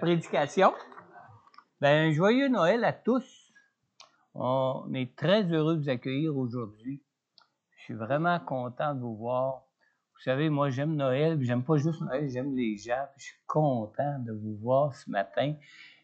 prédication. Ben, joyeux Noël à tous. On est très heureux de vous accueillir aujourd'hui. Je suis vraiment content de vous voir. Vous savez, moi, j'aime Noël, puis j'aime pas juste Noël, j'aime les gens, puis je suis content de vous voir ce matin.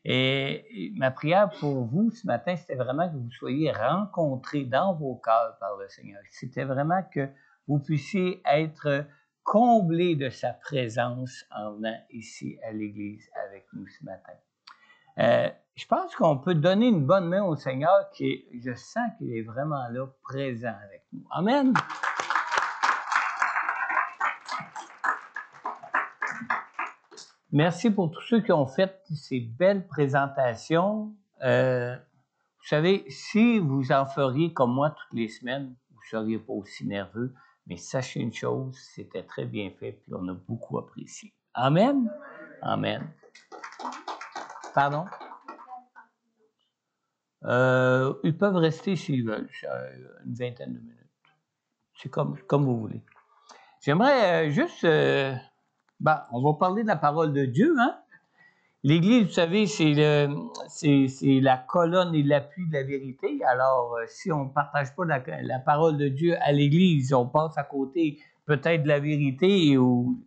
Et ma prière pour vous ce matin, c'était vraiment que vous soyez rencontrés dans vos cœurs par le Seigneur. C'était vraiment que vous puissiez être comblés de sa présence en venant ici à l'Église avec nous ce matin. Je pense qu'on peut donner une bonne main au Seigneur je sens qu'il est vraiment là, présent avec nous. Amen! Merci pour tous ceux qui ont fait ces belles présentations. Vous savez, si vous en feriez comme moi toutes les semaines, vous ne seriez pas aussi nerveux. Mais sachez une chose, c'était très bien fait, puis on a beaucoup apprécié. Amen? Amen. Pardon? Ils peuvent rester s'ils veulent, une vingtaine de minutes. C'est comme vous voulez. J'aimerais juste... on va parler de la parole de Dieu, hein? L'Église, vous savez, c'est la colonne et l'appui de la vérité. Alors, si on ne partage pas la parole de Dieu à l'Église, on passe à côté peut-être de la vérité ou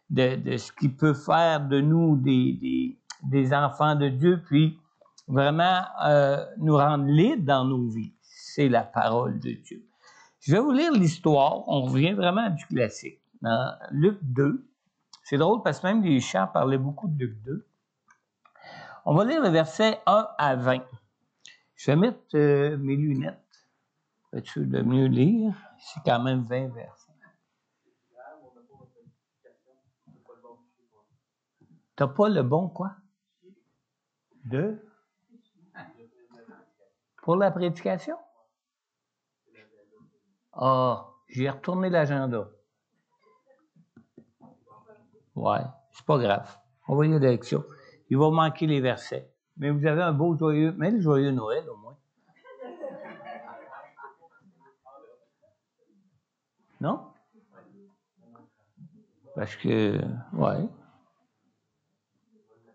de ce qui peut faire de nous des enfants de Dieu, puis vraiment nous rendre libres dans nos vies. C'est la parole de Dieu. Je vais vous lire l'histoire. On revient vraiment du classique. Dans Luc 2, c'est drôle parce que même les chants parlaient beaucoup de Luc 2. On va lire le verset 1 à 20. Je vais mettre mes lunettes. Peux-tu de mieux lire? C'est quand même 20 versets. T'as pas le bon quoi? Pour la prédication? Ah, j'ai retourné l'agenda. Ouais, c'est pas grave. On va y aller d'élection. Il va manquer les versets. Mais vous avez un beau joyeux, mais le joyeux Noël au moins. Non? Parce que, ouais.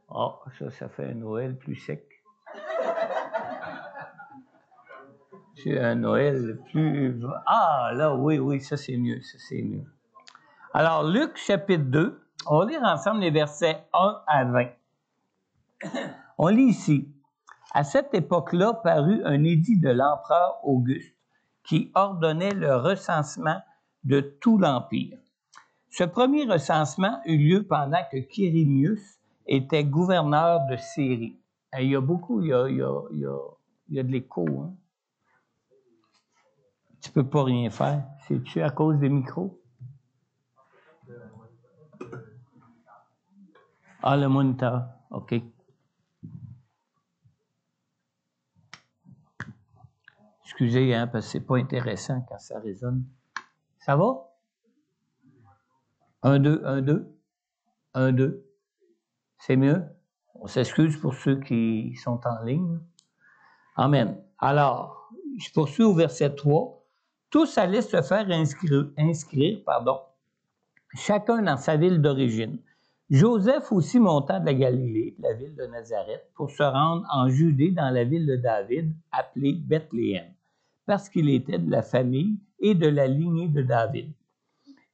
Ah, ça fait un Noël plus sec. C'est un Noël plus... Ah, là, oui, ça c'est mieux, Alors, Luc, chapitre 2, on va lire ensemble les versets 1 à 20. On lit ici. À cette époque-là parut un édit de l'empereur Auguste qui ordonnait le recensement de tout l'Empire. Ce premier recensement eut lieu pendant que Quirinius était gouverneur de Syrie. Il y a beaucoup, il y a de l'écho, hein? Tu peux pas rien faire. C'est-tu à cause des micros? Ah, le moniteur. OK. Excusez, hein, parce que c'est pas intéressant quand ça résonne. Ça va? 1, 2, 1, 2. 1, 2. C'est mieux? On s'excuse pour ceux qui sont en ligne. Amen. Alors, je poursuis au verset 3. Tous allaient se faire inscrire, chacun dans sa ville d'origine. Joseph aussi monta de la Galilée, de la ville de Nazareth, pour se rendre en Judée dans la ville de David, appelée Bethléem, parce qu'il était de la famille et de la lignée de David.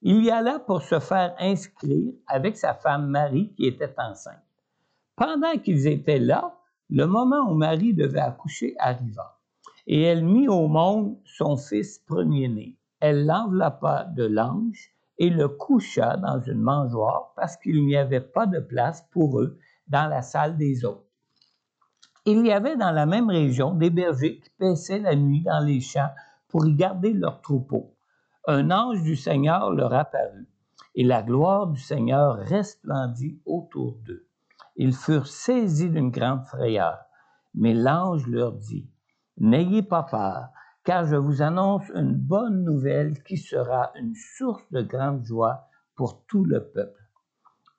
Il y alla pour se faire inscrire avec sa femme Marie qui était enceinte. Pendant qu'ils étaient là, le moment où Marie devait accoucher arriva, et elle mit au monde son fils premier-né. Elle l'enveloppa de langes et le coucha dans une mangeoire parce qu'il n'y avait pas de place pour eux dans la salle des hôtes. Il y avait dans la même région des bergers qui paissaient la nuit dans les champs pour y garder leurs troupeaux. Un ange du Seigneur leur apparut, et la gloire du Seigneur resplendit autour d'eux. Ils furent saisis d'une grande frayeur, mais l'ange leur dit, « N'ayez pas peur, car je vous annonce une bonne nouvelle qui sera une source de grande joie pour tout le peuple.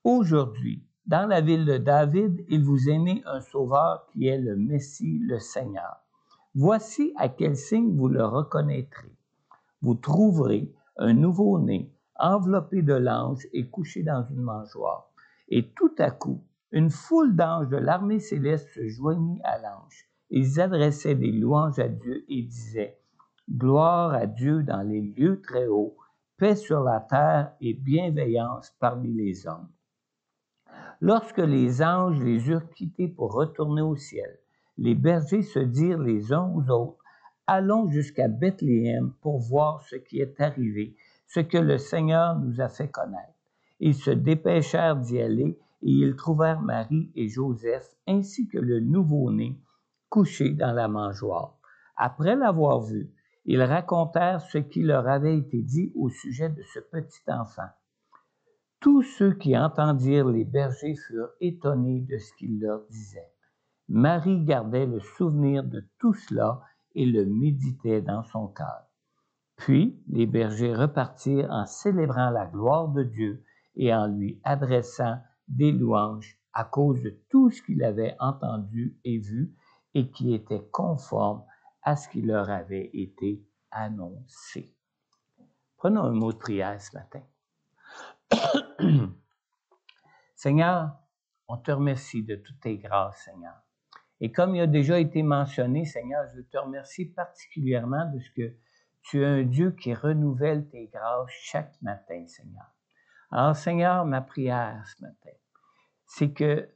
Aujourd'hui, dans la ville de David, il vous est né un sauveur qui est le Messie, le Seigneur. Voici à quel signe vous le reconnaîtrez. Vous trouverez un nouveau-né enveloppé de langes et couché dans une mangeoire. Et tout à coup, Une foule d'anges de l'armée céleste se joignit à l'ange. Ils adressaient des louanges à Dieu et disaient « Gloire à Dieu dans les lieux très hauts, paix sur la terre et bienveillance parmi les hommes. » Lorsque les anges les eurent quittés pour retourner au ciel, les bergers se dirent les uns aux autres « Allons jusqu'à Bethléem pour voir ce qui est arrivé, ce que le Seigneur nous a fait connaître. » Ils se dépêchèrent d'y aller et ils trouvèrent Marie et Joseph ainsi que le nouveau-né couché dans la mangeoire. Après l'avoir vu, ils racontèrent ce qui leur avait été dit au sujet de ce petit enfant. Tous ceux qui entendirent les bergers furent étonnés de ce qu'il leur disait. Marie gardait le souvenir de tout cela et le méditait dans son cœur. Puis les bergers repartirent en célébrant la gloire de Dieu et en lui adressant des louanges à cause de tout ce qu'ils avaient entendu et vu et qui était conforme à ce qui leur avait été annoncé. Prenons un mot de prière ce matin. Seigneur, on te remercie de toutes tes grâces, Seigneur. Et comme il a déjà été mentionné, Seigneur, je te remercie particulièrement de ce que tu es un Dieu qui renouvelle tes grâces chaque matin, Seigneur. Alors, Seigneur, ma prière ce matin, c'est que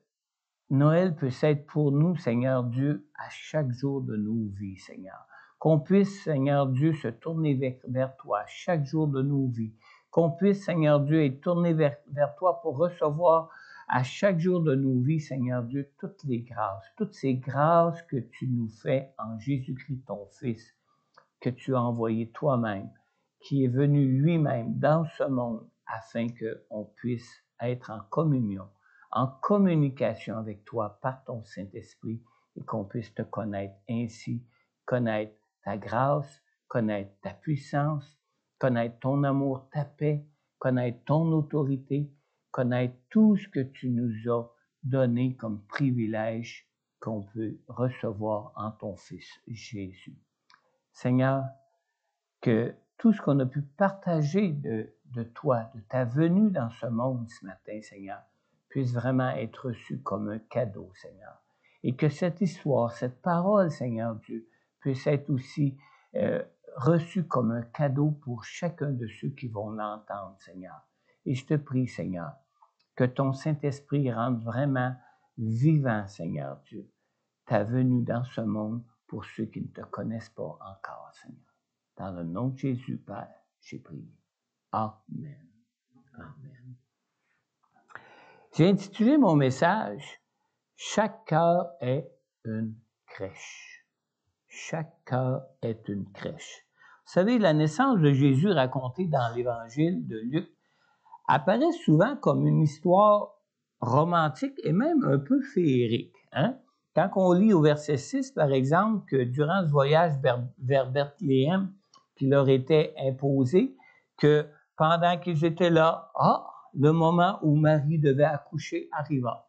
Noël puisse être pour nous, Seigneur Dieu, à chaque jour de nos vies, Seigneur. Qu'on puisse, Seigneur Dieu, se tourner vers toi chaque jour de nos vies. Qu'on puisse, Seigneur Dieu, être tourné vers toi pour recevoir à chaque jour de nos vies, Seigneur Dieu, toutes ces grâces que tu nous fais en Jésus-Christ, ton Fils, que tu as envoyé toi-même, qui est venu lui-même dans ce monde afin qu'on puisse être en communion, en communication avec toi par ton Saint-Esprit et qu'on puisse te connaître ainsi, connaître ta grâce, connaître ta puissance, connaître ton amour, ta paix, connaître ton autorité, connaître tout ce que tu nous as donné comme privilège qu'on peut recevoir en ton Fils Jésus. Seigneur, que tout ce qu'on a pu partager de toi, de ta venue dans ce monde ce matin, Seigneur, puisse vraiment être reçu comme un cadeau, Seigneur. Et que cette histoire, cette parole, Seigneur Dieu, puisse être aussi reçue comme un cadeau pour chacun de ceux qui vont l'entendre, Seigneur. Et je te prie, Seigneur, que ton Saint-Esprit rende vraiment vivant, Seigneur Dieu, ta venue dans ce monde pour ceux qui ne te connaissent pas encore, Seigneur. Dans le nom de Jésus, Père, j'ai prié. Amen. Amen. J'ai intitulé mon message « Chaque cœur est une crèche ». Chaque cœur est une crèche. Vous savez, la naissance de Jésus racontée dans l'Évangile de Luc apparaît souvent comme une histoire romantique et même un peu féerique. Hein? Quand on lit au verset 6, par exemple, que durant ce voyage vers Bethléem qui leur était imposé, que pendant qu'ils étaient là, le moment où Marie devait accoucher arriva.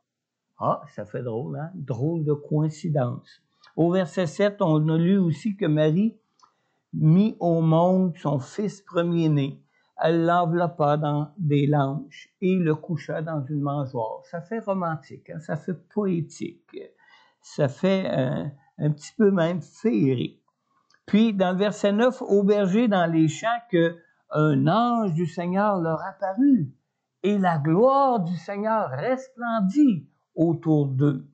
Ça fait drôle, hein? Drôle de coïncidence. Au verset 7, on a lu aussi que Marie mit au monde son fils premier-né. Elle l'enveloppa dans des langes et le coucha dans une mangeoire. Ça fait romantique, hein? Ça fait poétique, ça fait un petit peu même féerique. Puis, dans le verset 9, aux bergers dans les champs, qu'un ange du Seigneur leur apparut et la gloire du Seigneur resplendit autour d'eux.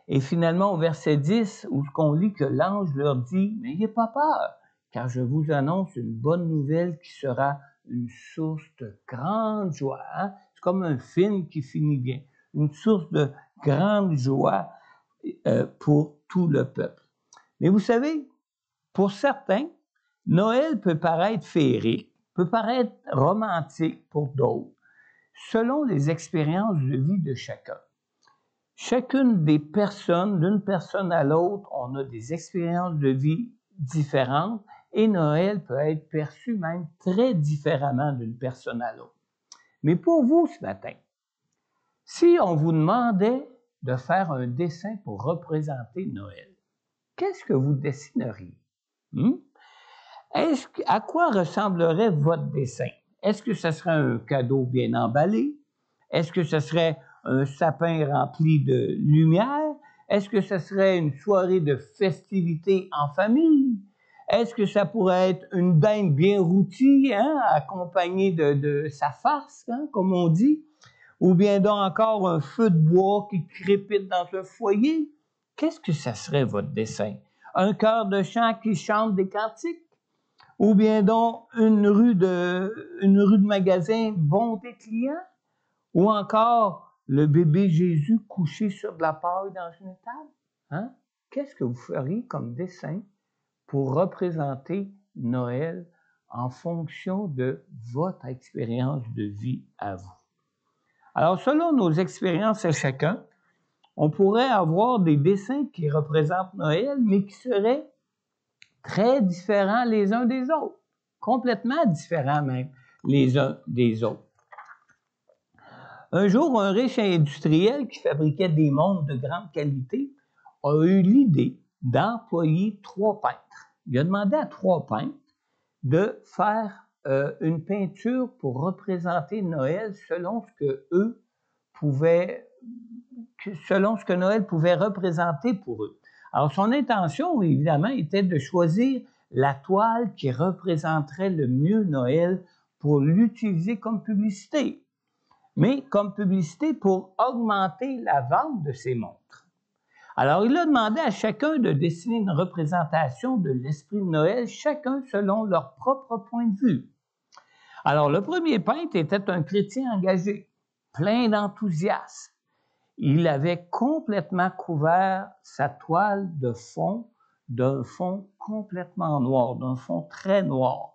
Et finalement, au verset 10, où on lit que l'ange leur dit « N'ayez pas peur, car je vous annonce une bonne nouvelle qui sera une source de grande joie. » Hein? C'est comme un film qui finit bien. Une source de grande joie pour tout le peuple. Mais vous savez, pour certains, Noël peut paraître féerique, peut paraître romantique pour d'autres, selon les expériences de vie de chacun. Chacune des personnes, d'une personne à l'autre, on a des expériences de vie différentes et Noël peut être perçu même très différemment d'une personne à l'autre. Mais pour vous ce matin, si on vous demandait de faire un dessin pour représenter Noël, qu'est-ce que vous dessineriez? À quoi ressemblerait votre dessin? Est-ce que ce serait un cadeau bien emballé? Est-ce que ce serait un sapin rempli de lumière? Est-ce que ce serait une soirée de festivités en famille? Est-ce que ça pourrait être une dinde bien rôtie, hein, accompagnée de sa farce, hein, comme on dit? Ou bien donc encore un feu de bois qui crépite dans un foyer? Qu'est-ce que ça serait votre dessin? Un chœur de chant qui chante des cantiques? Ou bien donc une rue de magasin bon des clients? Ou encore le bébé Jésus couché sur de la paille dans une étable? Hein? Qu'est-ce que vous feriez comme dessin pour représenter Noël en fonction de votre expérience de vie à vous? Alors, selon nos expériences à chacun, on pourrait avoir des dessins qui représentent Noël, mais qui seraient très différents les uns des autres, complètement différents même les uns des autres. Un jour, un riche industriel qui fabriquait des montres de grande qualité a eu l'idée d'employer 3 peintres. Il a demandé à 3 peintres de faire une peinture pour représenter Noël selon ce que Noël pouvait représenter pour eux. Alors, son intention, évidemment, était de choisir la toile qui représenterait le mieux Noël pour l'utiliser comme publicité, mais comme publicité pour augmenter la vente de ces montres. Alors, il a demandé à chacun de dessiner une représentation de l'esprit de Noël, chacun selon leur propre point de vue. Alors, le premier peintre était un chrétien engagé, plein d'enthousiasme. Il avait complètement couvert sa toile de fond d'un fond complètement noir, d'un fond très noir.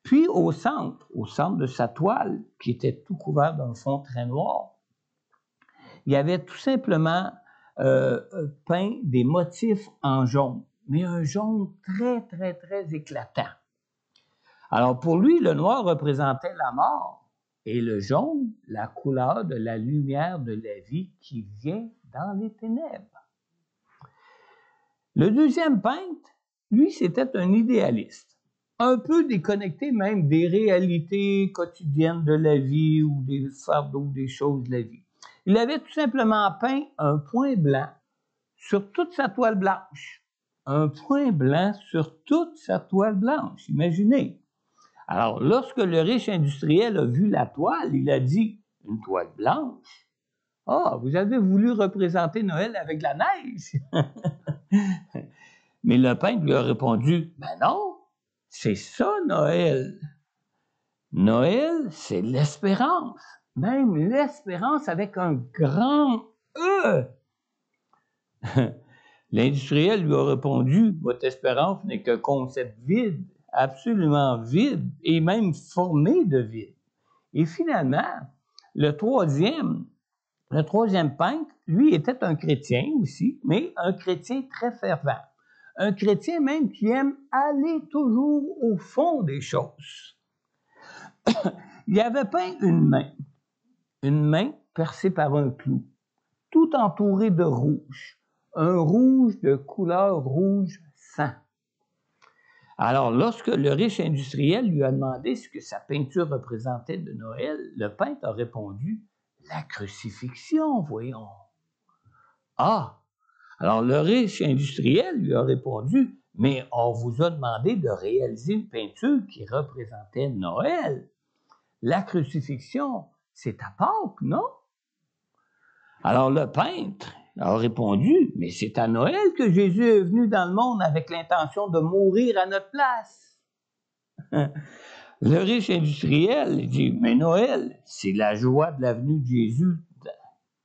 Puis au centre de sa toile, qui était tout couvert d'un fond très noir, il avait tout simplement peint des motifs en jaune, mais un jaune très, très, très éclatant. Alors pour lui, le noir représentait la mort et le jaune, la couleur de la lumière de la vie qui vient dans les ténèbres. Le deuxième peintre, lui, c'était un idéaliste, un peu déconnecté même des réalités quotidiennes de la vie ou des fardeaux, des choses de la vie. Il avait tout simplement peint un point blanc sur toute sa toile blanche. Un point blanc sur toute sa toile blanche, imaginez. Alors, lorsque le riche industriel a vu la toile, il a dit « Une toile blanche? Ah, vous avez voulu représenter Noël avec la neige? » Mais le peintre lui a répondu « Ben non, c'est ça Noël. Noël, c'est l'espérance. Même l'espérance avec un grand E. » L'industriel lui a répondu « Votre espérance n'est qu'un concept vide, absolument vide, et même formé de vide. » Et finalement, le troisième peintre, lui, était un chrétien aussi, mais un chrétien très fervent. Un chrétien même qui aime aller toujours au fond des choses. Il avait peint une main percée par un clou, tout entourée de rouge, un rouge de couleur rouge sang. Alors, lorsque le riche industriel lui a demandé ce que sa peinture représentait de Noël, le peintre a répondu « La crucifixion, voyons. » Ah! Alors, le riche industriel lui a répondu « Mais on vous a demandé de réaliser une peinture qui représentait Noël. La crucifixion, c'est à Pâques, non? » Alors, le peintre a répondu « Mais c'est à Noël que Jésus est venu dans le monde avec l'intention de mourir à notre place. » Le riche industriel dit « Mais Noël, c'est la joie de la venue de Jésus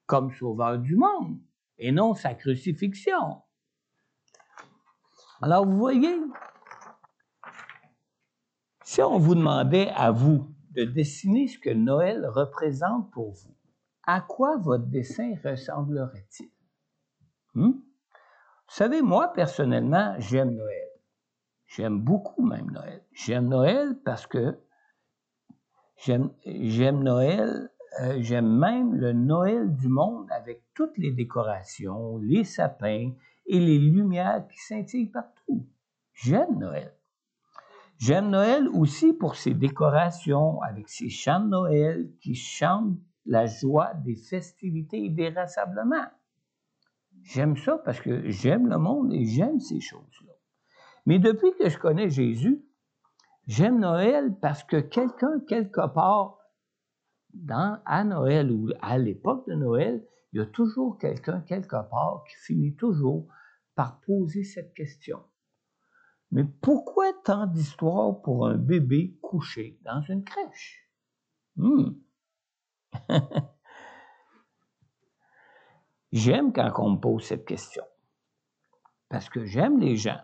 comme sauveur du monde, et non sa crucifixion. » Alors, vous voyez, si on vous demandait à vous de dessiner ce que Noël représente pour vous, à quoi votre dessin ressemblerait-il? Vous savez, moi, personnellement, j'aime Noël. J'aime beaucoup même Noël. J'aime Noël parce que j'aime Noël, j'aime même le Noël du monde avec toutes les décorations, les sapins et les lumières qui scintillent partout. J'aime Noël. J'aime Noël aussi pour ses décorations avec ses chants de Noël qui chantent la joie des festivités et des rassemblements. J'aime ça parce que j'aime le monde et j'aime ces choses-là. Mais depuis que je connais Jésus, j'aime Noël parce que quelqu'un, quelque part, à Noël ou à l'époque de Noël, il y a toujours quelqu'un, quelque part, qui finit toujours par poser cette question. Mais pourquoi tant d'histoires pour un bébé couché dans une crèche? J'aime quand on me pose cette question, parce que j'aime les gens.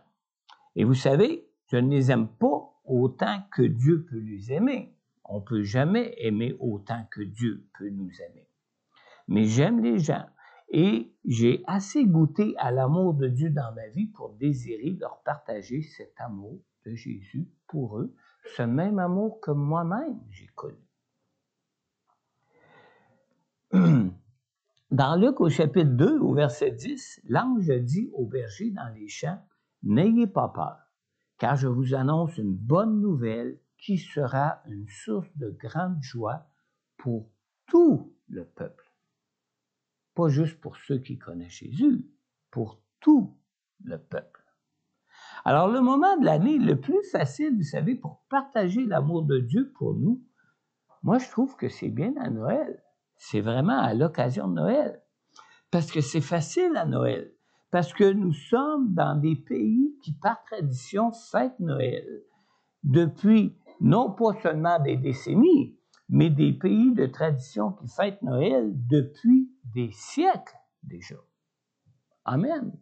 Et vous savez, je ne les aime pas autant que Dieu peut les aimer. On ne peut jamais aimer autant que Dieu peut nous aimer. Mais j'aime les gens et j'ai assez goûté à l'amour de Dieu dans ma vie pour désirer leur partager cet amour de Jésus pour eux, ce même amour que moi-même j'ai connu. Dans Luc au chapitre 2, au verset 10, l'ange dit aux bergers dans les champs, « N'ayez pas peur, car je vous annonce une bonne nouvelle qui sera une source de grande joie pour tout le peuple. » Pas juste pour ceux qui connaissent Jésus, pour tout le peuple. Alors, le moment de l'année le plus facile, vous savez, pour partager l'amour de Dieu pour nous, moi, je trouve que c'est bien à Noël. C'est vraiment à l'occasion de Noël. Parce que c'est facile à Noël. Parce que nous sommes dans des pays qui, par tradition, fêtent Noël depuis non pas seulement des décennies, mais des pays de tradition qui fêtent Noël depuis des siècles déjà. Amen.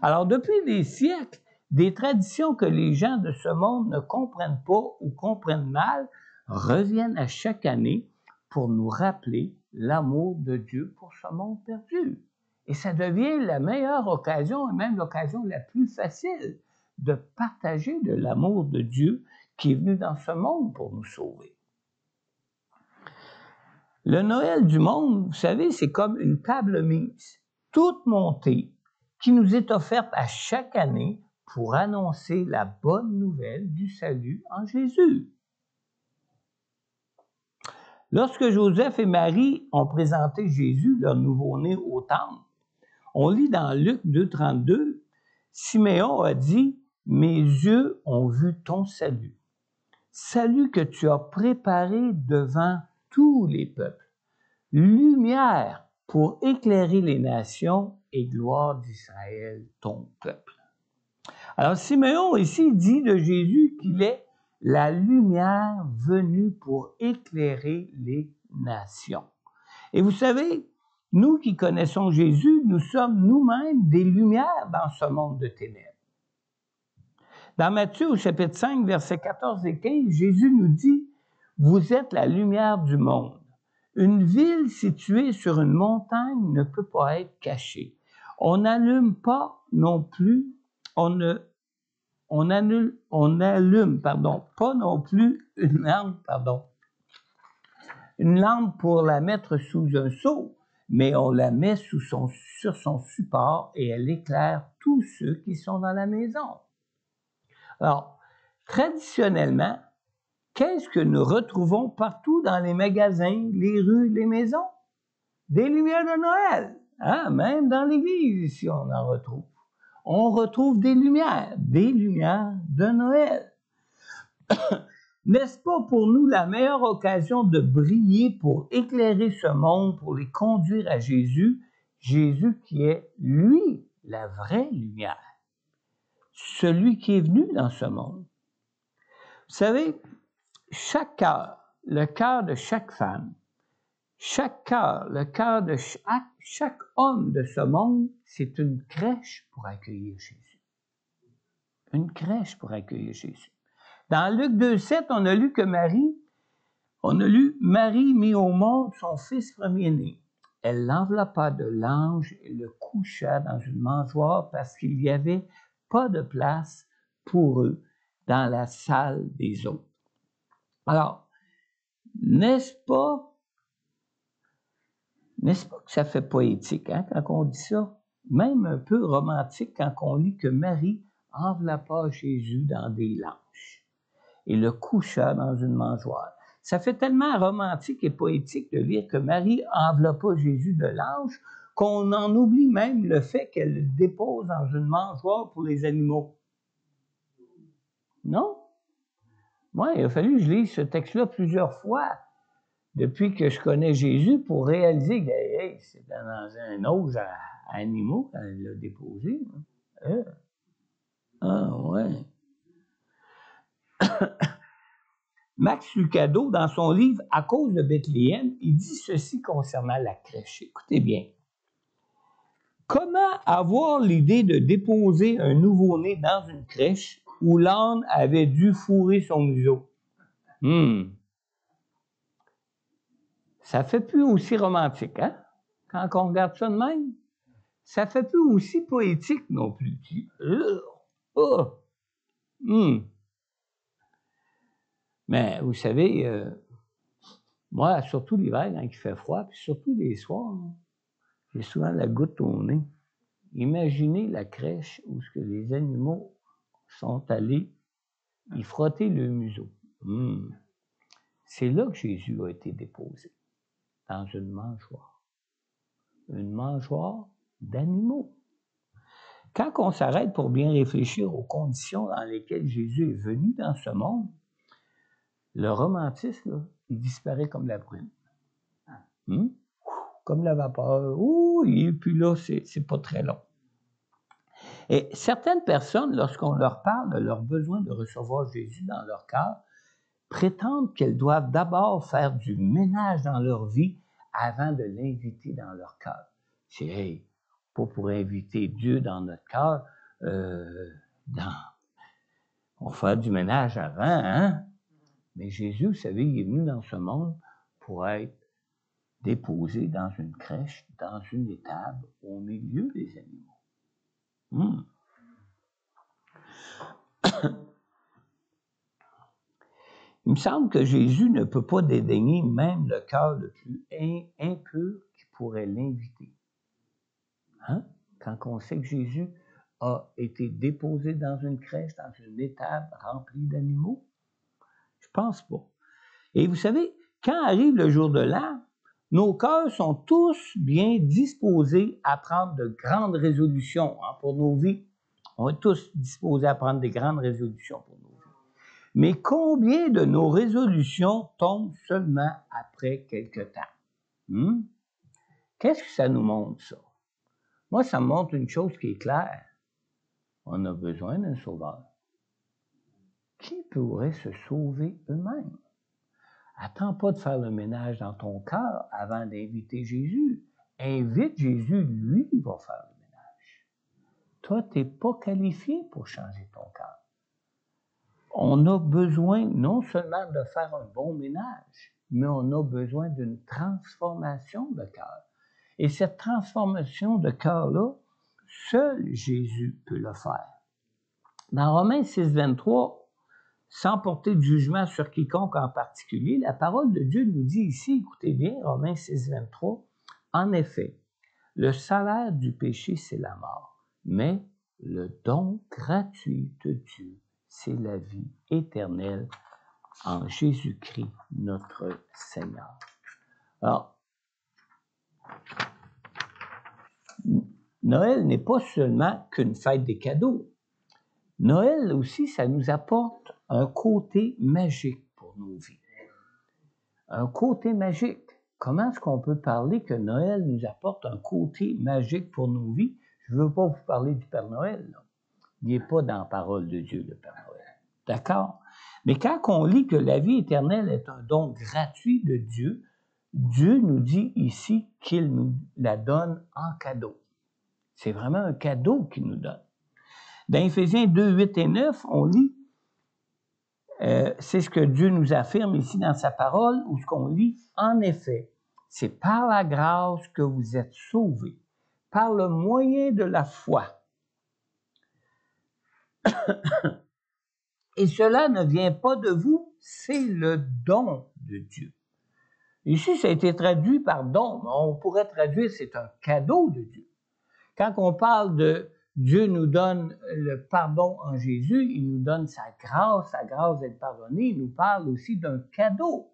Alors, depuis des siècles, des traditions que les gens de ce monde ne comprennent pas ou comprennent mal reviennent à chaque année pour nous rappeler l'amour de Dieu pour ce monde perdu. Et ça devient la meilleure occasion, et même l'occasion la plus facile, de partager de l'amour de Dieu qui est venu dans ce monde pour nous sauver. Le Noël du monde, vous savez, c'est comme une table mise, toute montée, qui nous est offerte à chaque année pour annoncer la bonne nouvelle du salut en Jésus. Lorsque Joseph et Marie ont présenté Jésus, leur nouveau-né, au temple, on lit dans Luc 2,32, Siméon a dit, « Mes yeux ont vu ton salut, salut que tu as préparé devant tous les peuples, lumière pour éclairer les nations et gloire d'Israël, ton peuple. » Alors, Siméon ici dit de Jésus qu'il est la lumière venue pour éclairer les nations. Et vous savez, nous qui connaissons Jésus, nous sommes nous-mêmes des lumières dans ce monde de ténèbres. Dans Matthieu, au chapitre 5, versets 14 et 15, Jésus nous dit, « Vous êtes la lumière du monde. Une ville située sur une montagne ne peut pas être cachée. On n'allume pas non plus, pas non plus une lampe pour la mettre sous un seau, mais on la met sur son support et elle éclaire tous ceux qui sont dans la maison. » Alors, traditionnellement, qu'est-ce que nous retrouvons partout dans les magasins, les rues, les maisons? Des lumières de Noël. Hein? Même dans l'église, ici, on en retrouve. On retrouve des lumières de Noël. N'est-ce pas pour nous la meilleure occasion de briller pour éclairer ce monde, pour les conduire à Jésus, Jésus qui est, lui, la vraie lumière, celui qui est venu dans ce monde. Vous savez, chaque cœur, le cœur de chaque femme, chaque cœur, le cœur de chaque homme de ce monde, c'est une crèche pour accueillir Jésus. Une crèche pour accueillir Jésus. Dans Luc 2,7, on a lu Marie mit au monde son fils premier-né. Elle l'enveloppa de lange et le coucha dans une mangeoire parce qu'il n'y avait pas de place pour eux dans la salle des autres. Alors, n'est-ce pas que ça fait poétique, hein, quand on dit ça? Même un peu romantique quand on lit que Marie enveloppa Jésus dans des langes et le coucha dans une mangeoire. Ça fait tellement romantique et poétique de lire que Marie enveloppa Jésus de l'ange qu'on en oublie même le fait qu'elle le dépose dans une mangeoire pour les animaux. Non? Moi, il a fallu que je lise ce texte-là plusieurs fois depuis que je connais Jésus pour réaliser que hey, c'est dans un auge à animaux qu'elle l'a déposé. Ah ouais. Max Lucado, dans son livre « À cause de Bethléem », il dit ceci concernant la crèche. Écoutez bien. Comment avoir l'idée de déposer un nouveau-né dans une crèche où l'âne avait dû fourrer son museau? Ça fait plus aussi romantique, hein? Quand on regarde ça de même, ça fait plus aussi poétique non plus. Mais vous savez, moi, surtout l'hiver, quand il fait froid, puis surtout les soirs, j'ai souvent la goutte au nez. Imaginez la crèche où les animaux sont allés y frotter le museau. C'est là que Jésus a été déposé, dans une mangeoire. Une mangeoire d'animaux. Quand on s'arrête pour bien réfléchir aux conditions dans lesquelles Jésus est venu dans ce monde, le romantisme, là, il disparaît comme la brume. Comme la vapeur. Et puis là, c'est pas très long. Et certaines personnes, lorsqu'on leur parle de leur besoin de recevoir Jésus dans leur cœur, prétendent qu'elles doivent d'abord faire du ménage dans leur vie avant de l'inviter dans leur cœur. C'est, hey, pas pour inviter Dieu dans notre cœur, on va faire du ménage avant, hein? Mais Jésus, vous savez, il est venu dans ce monde pour être déposé dans une crèche, dans une étable, au milieu des animaux. Il me semble que Jésus ne peut pas dédaigner même le cœur le plus impur qui pourrait l'inviter. Hein? Quand on sait que Jésus a été déposé dans une crèche, dans une étable remplie d'animaux, je pense pas. Et vous savez, quand arrive le jour de l'an, nos cœurs sont tous bien disposés à prendre de grandes résolutions pour nos vies. On est tous disposés à prendre des grandes résolutions pour nos vies. Mais combien de nos résolutions tombent seulement après quelque temps? Qu'est-ce que ça nous montre, ça? Moi, ça me montre une chose qui est claire. On a besoin d'un sauveur. Qui pourrait se sauver eux-mêmes? Attends pas de faire le ménage dans ton cœur avant d'inviter Jésus. Invite Jésus, lui, il va faire le ménage. Toi, tu n'es pas qualifié pour changer ton cœur. On a besoin non seulement de faire un bon ménage, mais on a besoin d'une transformation de cœur. Et cette transformation de cœur-là, seul Jésus peut le faire. Dans Romains 6, 23, sans porter de jugement sur quiconque en particulier, la parole de Dieu nous dit ici, écoutez bien, Romains 6, 23, en effet, le salaire du péché, c'est la mort, mais le don gratuit de Dieu, c'est la vie éternelle en Jésus-Christ, notre Seigneur. Alors, Noël n'est pas seulement qu'une fête des cadeaux. Noël aussi, ça nous apporte un côté magique pour nos vies. Un côté magique. Comment est-ce qu'on peut parler que Noël nous apporte un côté magique pour nos vies? Je ne veux pas vous parler du Père Noël, là. Il n'est pas dans la parole de Dieu, le Père Noël. D'accord? Mais quand on lit que la vie éternelle est un don gratuit de Dieu, Dieu nous dit ici qu'il nous la donne en cadeau. C'est vraiment un cadeau qu'il nous donne. Dans Éphésiens 2, 8 et 9, on lit, c'est ce que Dieu nous affirme ici dans sa parole, où ce qu'on lit, en effet, c'est par la grâce que vous êtes sauvés, par le moyen de la foi. Et cela ne vient pas de vous, c'est le don de Dieu. Ici, ça a été traduit par don, mais on pourrait traduire c'est un cadeau de Dieu. Quand on parle de Dieu nous donne le pardon en Jésus, il nous donne sa grâce d'être pardonné, il nous parle aussi d'un cadeau.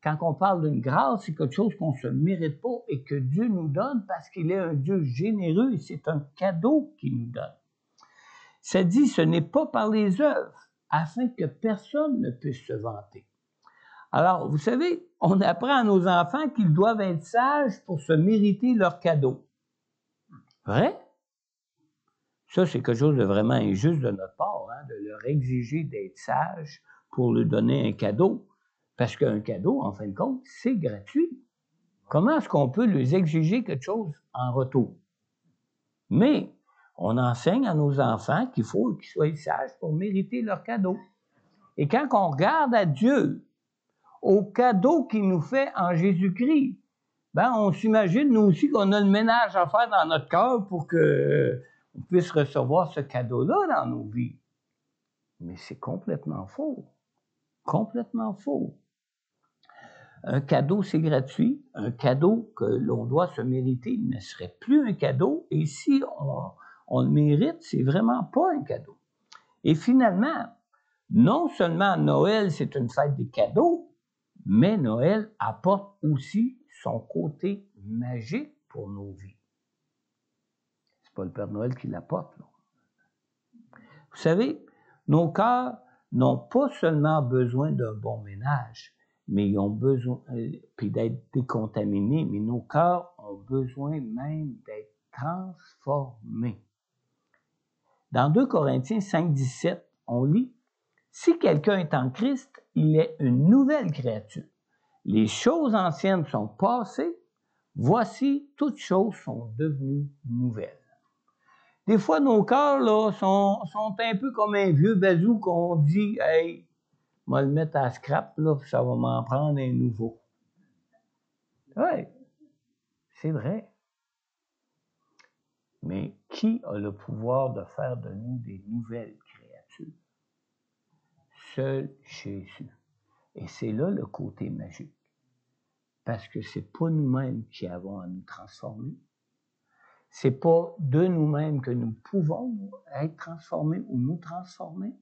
quand on parle d'une grâce, c'est quelque chose qu'on ne se mérite pas et que Dieu nous donne parce qu'il est un Dieu généreux et c'est un cadeau qu'il nous donne. Ça dit, ce n'est pas par les œuvres, afin que personne ne puisse se vanter. Alors, vous savez, on apprend à nos enfants qu'ils doivent être sages pour se mériter leur cadeau. Vrai? Ça, c'est quelque chose de vraiment injuste de notre part, hein, de leur exiger d'être sages pour leur donner un cadeau. Parce qu'un cadeau, en fin de compte, c'est gratuit. Comment est-ce qu'on peut leur exiger quelque chose en retour? Mais on enseigne à nos enfants qu'il faut qu'ils soient sages pour mériter leur cadeau. Et quand on regarde à Dieu, au cadeau qu'il nous fait en Jésus-Christ, ben on s'imagine, nous aussi, qu'on a le ménage à faire dans notre cœur pour qu'on puisse recevoir ce cadeau-là dans nos vies. Mais c'est complètement faux. Complètement faux. Un cadeau, c'est gratuit. Un cadeau que l'on doit se mériter ne serait plus un cadeau. Et si on le mérite, c'est vraiment pas un cadeau. Et finalement, non seulement Noël, c'est une fête des cadeaux, mais Noël apporte aussi son côté magique pour nos vies. C'est pas le Père Noël qui l'apporte, là. Vous savez, nos cœurs n'ont pas seulement besoin d'un bon ménage, mais ils ont besoin puis d'être décontaminés, mais nos cœurs ont besoin même d'être transformés. Dans 2 Corinthiens 5, 17, on lit « Si quelqu'un est en Christ, il est une nouvelle créature. Les choses anciennes sont passées, voici, toutes choses sont devenues nouvelles. » Des fois, nos cœurs là, sont un peu comme un vieux bazou qu'on dit « Hey, je vais le mettre à scrap, là, ça va m'en prendre un nouveau. » Oui, c'est vrai. Mais qui a le pouvoir de faire de nous des nouvelles créatures? Seul Jésus. Et c'est là le côté magique. Parce que c'est pas nous-mêmes qui avons à nous transformer. C'est pas de nous-mêmes que nous pouvons être transformés ou nous transformer.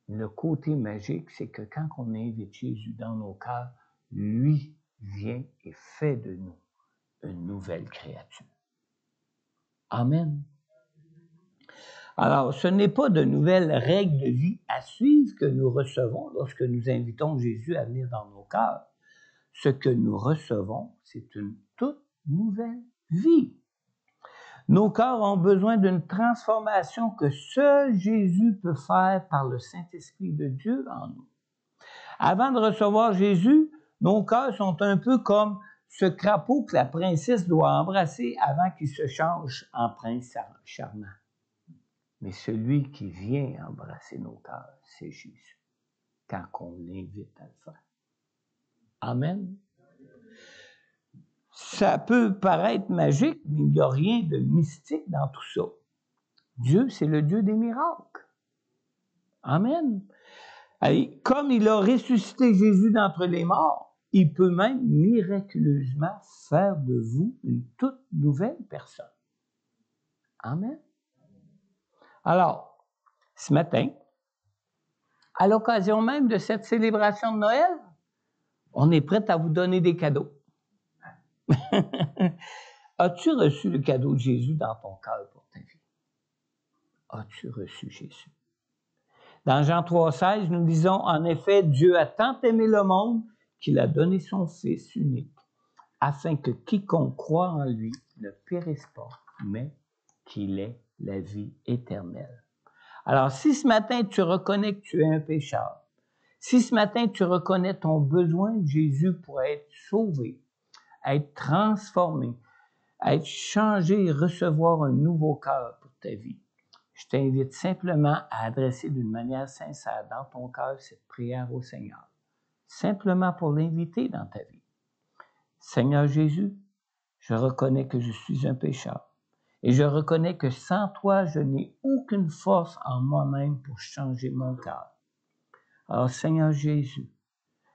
Le côté magique, c'est que quand on invite Jésus dans nos cœurs, lui vient et fait de nous une nouvelle créature. Amen. Alors, ce n'est pas de nouvelles règles de vie à suivre que nous recevons lorsque nous invitons Jésus à venir dans nos cœurs. Ce que nous recevons, c'est une toute nouvelle vie. Nos cœurs ont besoin d'une transformation que seul Jésus peut faire par le Saint-Esprit de Dieu en nous. Avant de recevoir Jésus, nos cœurs sont un peu comme ce crapaud que la princesse doit embrasser avant qu'il se change en prince charmant. Mais celui qui vient embrasser nos cœurs, c'est Jésus, quand on l'invite à le faire. Amen. Ça peut paraître magique, mais il n'y a rien de mystique dans tout ça. Dieu, c'est le Dieu des miracles. Amen. Et comme il a ressuscité Jésus d'entre les morts, il peut même miraculeusement faire de vous une toute nouvelle personne. Amen. Alors, ce matin, à l'occasion même de cette célébration de Noël, on est prêt à vous donner des cadeaux. As-tu reçu le cadeau de Jésus dans ton cœur pour ta vie? As-tu reçu Jésus? Dans Jean 3,16, nous disons, en effet, Dieu a tant aimé le monde qu'il a donné son Fils unique, afin que quiconque croit en lui ne périsse pas, mais qu'il ait la vie éternelle. Alors, si ce matin tu reconnais que tu es un pécheur, si ce matin tu reconnais ton besoin de Jésus pour être sauvé, être transformé, être changé et recevoir un nouveau cœur pour ta vie, je t'invite simplement à adresser d'une manière sincère dans ton cœur cette prière au Seigneur, simplement pour l'inviter dans ta vie. Seigneur Jésus, je reconnais que je suis un pécheur et je reconnais que sans toi, je n'ai aucune force en moi-même pour changer mon cœur. Alors Seigneur Jésus,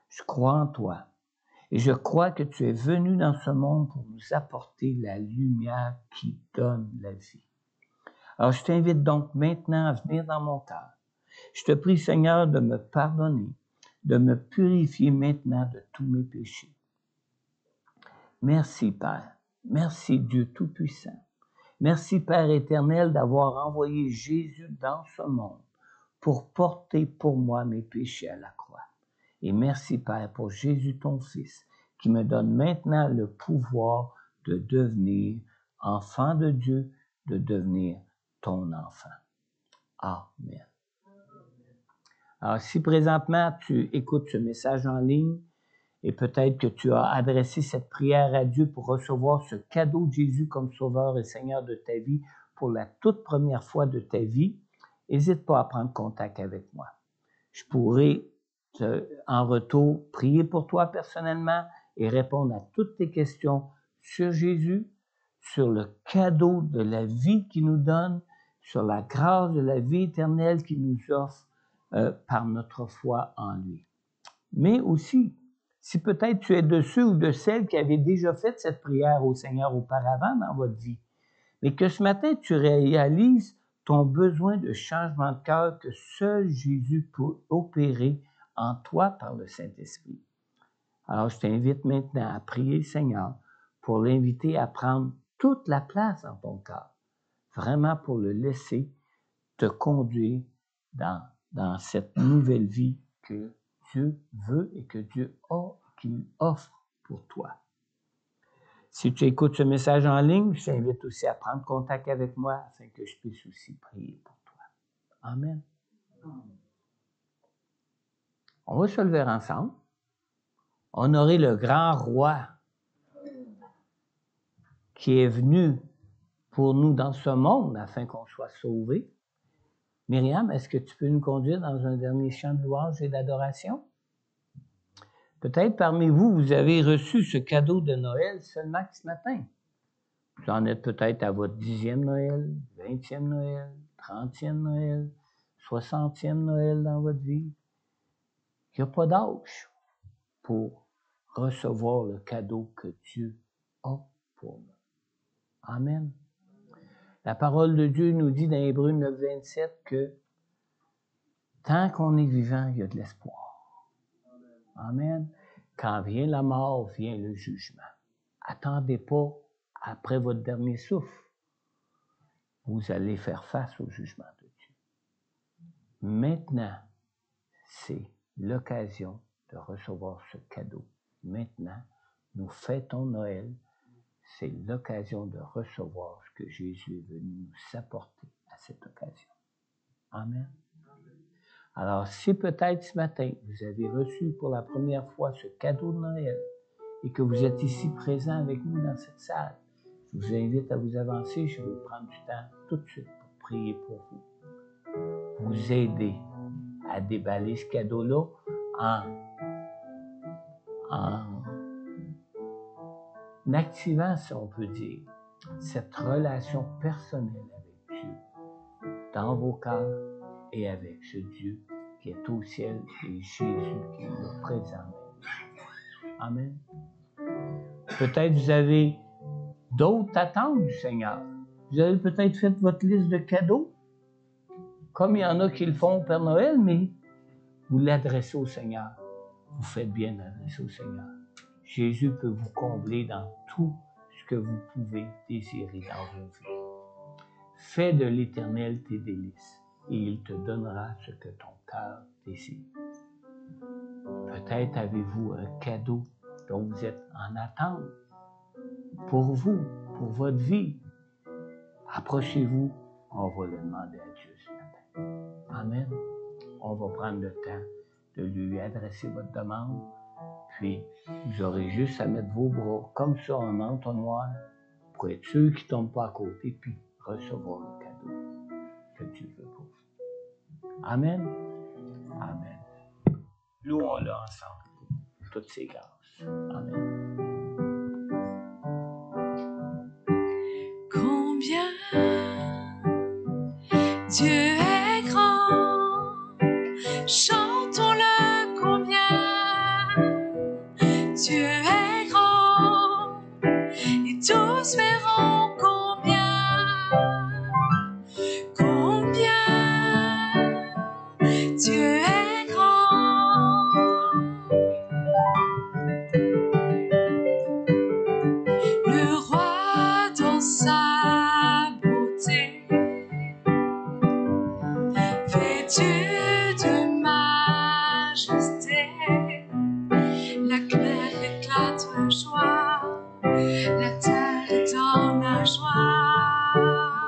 je crois en toi et je crois que tu es venu dans ce monde pour nous apporter la lumière qui donne la vie. Alors, je t'invite donc maintenant à venir dans mon cœur. Je te prie, Seigneur, de me pardonner, de me purifier maintenant de tous mes péchés. Merci, Père. Merci, Dieu Tout-Puissant. Merci, Père éternel, d'avoir envoyé Jésus dans ce monde pour porter pour moi mes péchés à la croix. Et merci, Père, pour Jésus, ton Fils, qui me donne maintenant le pouvoir de devenir enfant de Dieu, de devenir ton enfant. Amen. Alors, si présentement tu écoutes ce message en ligne et peut-être que tu as adressé cette prière à Dieu pour recevoir ce cadeau de Jésus comme Sauveur et Seigneur de ta vie pour la toute première fois de ta vie, n'hésite pas à prendre contact avec moi. Je pourrai en retour prier pour toi personnellement et répondre à toutes tes questions sur Jésus, sur le cadeau de la vie qu'il nous donne, sur la grâce de la vie éternelle qu'il nous offre par notre foi en lui. Mais aussi, si peut-être tu es de ceux ou de celles qui avaient déjà fait cette prière au Seigneur auparavant dans votre vie, mais que ce matin tu réalises ton besoin de changement de cœur que seul Jésus peut opérer en toi par le Saint-Esprit. Alors je t'invite maintenant à prier le Seigneur pour l'inviter à prendre toute la place dans ton cœur, vraiment pour le laisser te conduire dans cette nouvelle vie que Dieu veut et que Dieu a, qu'il offre pour toi. Si tu écoutes ce message en ligne, je t'invite aussi à prendre contact avec moi afin que je puisse aussi prier pour toi. Amen. On va se lever ensemble, honorer le grand roi qui est venu pour nous dans ce monde afin qu'on soit sauvés. Myriam, est-ce que tu peux nous conduire dans un dernier chant de louange et d'adoration? Peut-être parmi vous, vous avez reçu ce cadeau de Noël seulement ce matin. Vous en êtes peut-être à votre 10e Noël, 20e Noël, 30e Noël, 60e Noël dans votre vie. Il n'y a pas d'âge pour recevoir le cadeau que Dieu a pour nous. Amen. La parole de Dieu nous dit dans Hébreux 9, 27 que tant qu'on est vivant, il y a de l'espoir. Amen. Quand vient la mort, vient le jugement. Attendez pas après votre dernier souffle. Vous allez faire face au jugement de Dieu. Maintenant, c'est l'occasion de recevoir ce cadeau. Maintenant, nous fêtons Noël. C'est l'occasion de recevoir ce que Jésus est venu nous apporter à cette occasion. Amen. Alors, si peut-être ce matin, vous avez reçu pour la première fois ce cadeau de Noël et que vous êtes ici présent avec nous dans cette salle, je vous invite à vous avancer. Je vais prendre du temps tout de suite pour prier pour vous. Vous aider à déballer ce cadeau-là en activant, si on peut dire, cette relation personnelle avec Dieu dans vos cœurs et avec ce Dieu qui est au ciel et Jésus qui est le présent. Amen. Peut-être vous avez d'autres attentes du Seigneur. Vous avez peut-être fait votre liste de cadeaux, comme il y en a qui le font au Père Noël, mais vous l'adressez au Seigneur. Vous faites bien d'adresser au Seigneur. Jésus peut vous combler dans tout ce que vous pouvez désirer dans vos vies. Fais de l'Éternel tes délices et il te donnera ce que ton cœur désire. Peut-être avez-vous un cadeau dont vous êtes en attente pour vous, pour votre vie. Approchez-vous, on va le demander à Dieu ce matin. Amen. On va prendre le temps de lui adresser votre demande, puis vous aurez juste à mettre vos bras comme ça en entonnoir pour être sûr qu'ils ne tombent pas à côté, puis recevoir le cadeau que Dieu veut pour vous. Amen. Amen. Louons-le ensemble pour toutes ces grâces. Amen. Combien Dieu est grand, chantons-le combien Dieu est grand, et tous verront combien Dieu est grand. Dieu de majesté, la mer éclate de joie, la terre est dans la joie,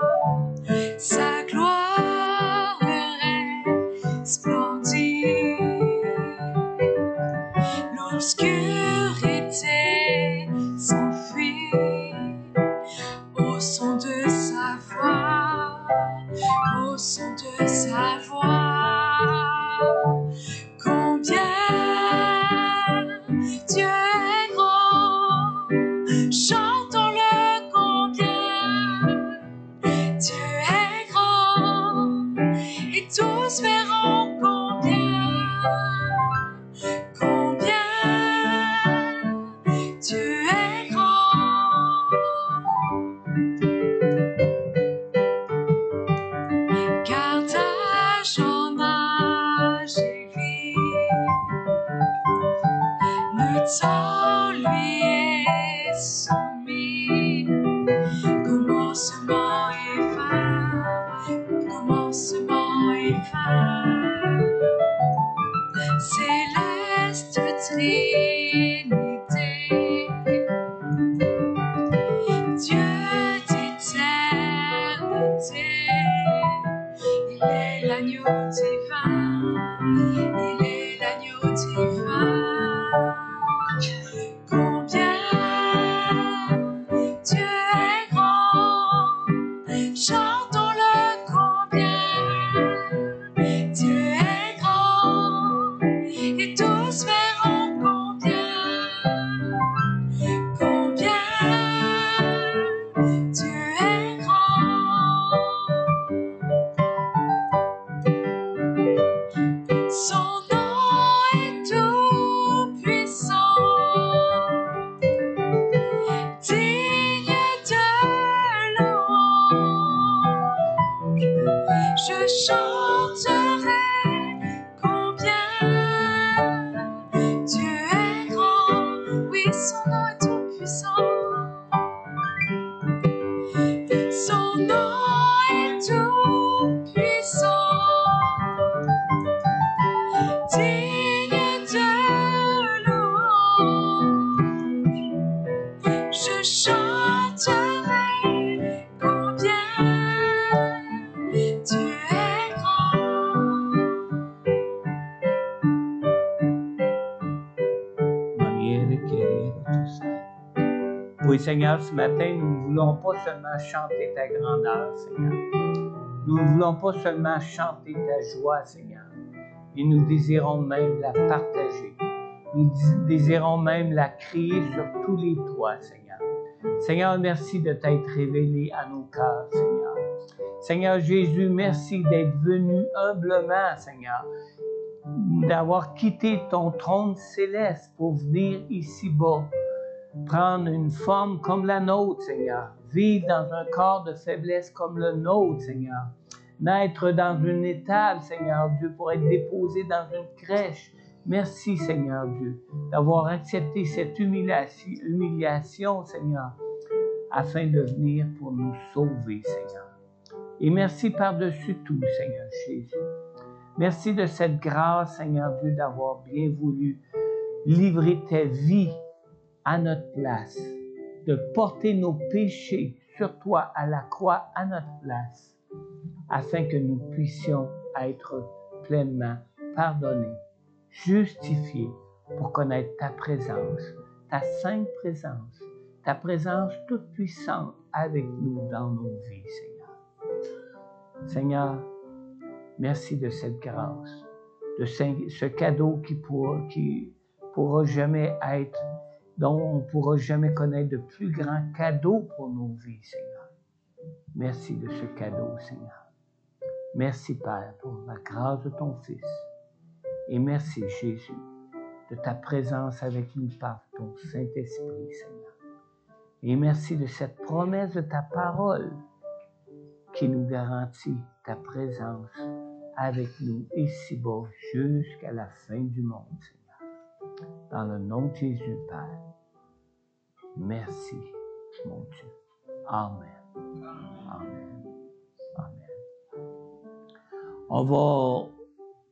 sa gloire est splendide, l'obscurité s'enfuit au son de sa voix, au son de sa voix. Combien Dieu est grand, chantons-le combien Dieu est grand, et tous verront combien Dieu est grand. Carthage en Algérie, le temps lui est soumis. Commencement et fin, commencement et fin. Céleste Trinité, Dieu d'éternité, il est l'agneau divin, il est l'agneau divin. Combien Dieu est grand, chantons-le combien Dieu est grand, et tous verront combien Dieu est grand. Son nom est tout puissant, digne de louange. Je chanterai combien Dieu est grand. Oui, son nom est tout puissant. Son nom est tout puissant, digne de louange. Je chanterai combien Dieu est grand. Oui, Seigneur, ce matin, nous ne voulons pas seulement chanter ta grandeur, Seigneur. Nous ne voulons pas seulement chanter ta joie, Seigneur. Et nous désirons même la partager. Nous désirons même la crier sur tous les toits, Seigneur. Seigneur, merci de t'être révélé à nos cœurs, Seigneur. Seigneur Jésus, merci d'être venu humblement, Seigneur, d'avoir quitté ton trône céleste pour venir ici-bas, prendre une forme comme la nôtre, Seigneur, vivre dans un corps de faiblesse comme le nôtre, Seigneur, naître dans une étable, Seigneur Dieu, pour être déposé dans une crèche. Merci, Seigneur Dieu, d'avoir accepté cette humiliation, Seigneur, afin de venir pour nous sauver, Seigneur. Et merci par-dessus tout, Seigneur Jésus. Merci de cette grâce, Seigneur Dieu, d'avoir bien voulu livrer ta vie à notre place, de porter nos péchés sur toi à la croix à notre place, afin que nous puissions être pleinement pardonnés, justifiés pour connaître ta présence, ta sainte présence, ta présence toute puissante avec nous dans nos vies, Seigneur. Seigneur, merci de cette grâce, de ce cadeau qui pourra jamais être, dont on ne pourra jamais connaître de plus grand cadeau pour nos vies, Seigneur. Merci de ce cadeau, Seigneur. Merci, Père, pour la grâce de ton Fils. Et merci, Jésus, de ta présence avec nous par ton Saint-Esprit, Seigneur. Et merci de cette promesse de ta parole qui nous garantit ta présence avec nous ici-bas jusqu'à la fin du monde, Seigneur. Dans le nom de Jésus, Père. Merci, mon Dieu. Amen. Amen. Amen. On va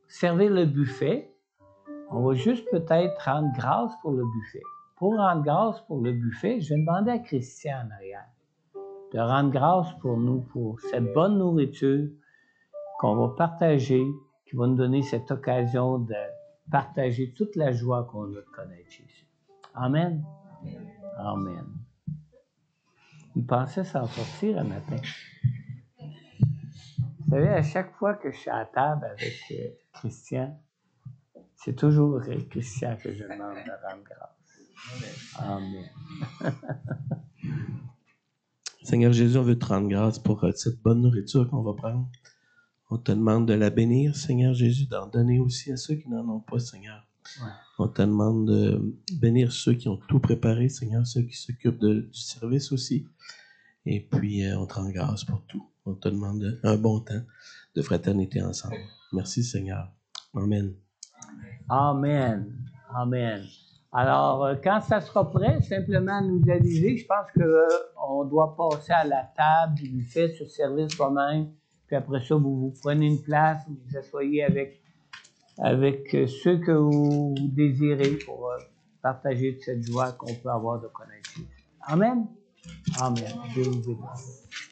servir le buffet. On va juste peut-être rendre grâce pour le buffet. Pour rendre grâce pour le buffet, je vais demander à Christian en arrière de rendre grâce pour nous, pour cette bonne nourriture qu'on va partager, qui va nous donner cette occasion de partager toute la joie qu'on a de connaître Jésus. Amen. Amen. Il pensait s'en sortir un matin. Vous savez, à chaque fois que je suis à table avec Christian, c'est toujours Christian que je demande de rendre grâce. Amen. Seigneur Jésus, on veut te rendre grâce pour cette bonne nourriture qu'on va prendre. On te demande de la bénir, Seigneur Jésus, d'en donner aussi à ceux qui n'en ont pas, Seigneur. Ouais. On te demande de bénir ceux qui ont tout préparé, Seigneur, ceux qui s'occupent du service aussi. Et puis, on te rend grâce pour tout. On te demande un bon temps de fraternité ensemble. Merci, Seigneur. Amen. Amen. Amen. Alors, quand ça sera prêt, simplement nous aviser. Je pense qu'on doit passer à la table du buffet, ce service toi-même. Puis après ça, vous prenez une place, vous vous asseyez avec ceux que vous désirez pour partager de cette joie qu'on peut avoir de connaître Jésus. Amen. Amen. Dieu vous bénisse.